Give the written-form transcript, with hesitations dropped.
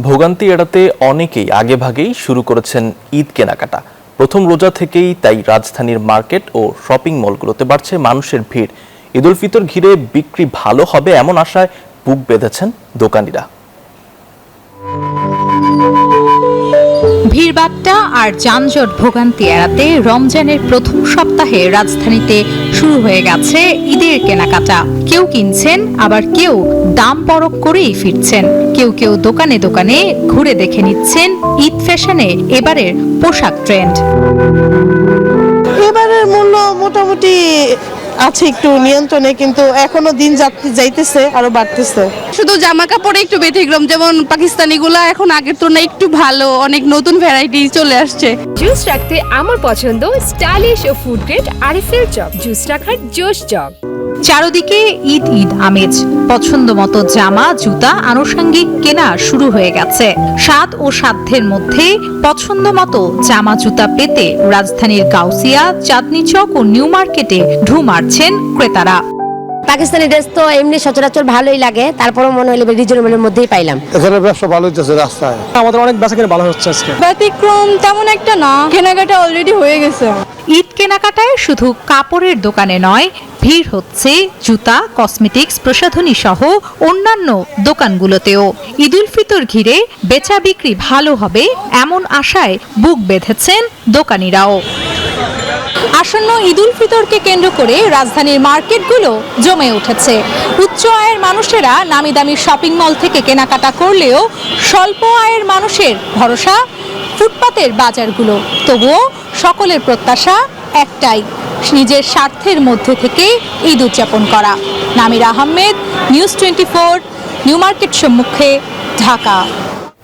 ভোগান্তি এড়াতে অনেকেই আগেভাগেই শুরু করেছেন ঈদ কেনাকাটা। প্রথম রোজা থেকেই তাই রাজধানীর মার্কেট ও শপিং মলগুলোতে বাড়ছে মানুষের ভিড়। ঈদ উল ফিতর ঘিরে বিক্রি ভালো হবে এমন আশায় বুক বেঁধেছেন দোকানিরা। ভিড়বাট্টা আর যানজট ভোগান্তি এড়াতে রমজানের প্রথম সপ্তাহে রাজধানীতে শুরু হয়ে গেছে ঈদের কেনাকাটা। কেউ কিনছেন, আবার কেউ দাম পরখ করেই ফিরছেন। কেউ কেউ দোকানে দোকানে ঘুরে দেখে নিচ্ছেন ঈদ ফ্যাশনে এবারের পোশাক ট্রেন্ড। এবারের মূল্য মোটামুটি আছে একটু নিয়ন্ত্রণে, কিন্তু এখনো দিন যাইতেছে, আরো বাড়তেছে। শুধু জামা কাপড়ে একটু ব্যতিক্রম, যেমন পাকিস্তানিগুলা এখন আগের তুলনায় একটু ভালো, অনেক নতুন ভ্যারাইটি চলে আসছে। জুস রাখতে আমার পছন্দ স্টাইলিশ ও ফুড গ্রেড আরএফএল চক। জুস রাখার জোশ চক। চারদিকে ঈদ ঈদ আমেজ। পছন্দ মতো জামা, জুতা, আনুষঙ্গিক কেনা শুরু হয়ে গেছে। স্বাদ ও সাধ্যের মধ্যে পছন্দ মতো জামা জুতা পেতে রাজধানীর গাউসিয়া, চাঁদনী চক ও নিউ মার্কেটে ঢু মারছেন ক্রেতারা। পাকিস্তানি ড্রেস তো এমনি সচরাচর ভালোই লাগে, তারপরও মনে হলো রিজনেবলের মধ্যেই পাইলাম। এখানে ব্যবসা ভালো হচ্ছে, রাস্তায় আমাদের অনেক বেচাকেনা ভালো হচ্ছে আজকে। ব্যতিক্রম তেমন একটা না, কেনাকাটা অলরেডি হয়ে গেছে। ঈদ কেনাকাটায় শুধু কাপড়ের দোকানে নয়, ভিড় হচ্ছে জুতা, কসমেটিক্স, প্রসাধনী সহ অন্যান্য দোকানগুলোতেও। ঈদ উল ফিতর ঘিরে বেচা বিক্রি ভালো হবে এমন আশায় বুক বেঁধেছেন দোকানিরাও। আসন্ন ঈদ উল ফিতরকে কেন্দ্র করে রাজধানীর মার্কেটগুলো জমে উঠেছে। উচ্চ আয়ের মানুষেরা নামি দামি শপিং মল থেকে কেনাকাটা করলেও স্বল্প আয়ের মানুষের ভরসা ফুটপাতের বাজারগুলো। তবুও সকলের প্রত্যাশা একটাই, নিজের স্বার্থের মধ্যে থেকে ঈদ উদযাপন করা। নামির আহমেদ, নিউজ 24, নিউ মার্কেট সম্মুখে, ঢাকা।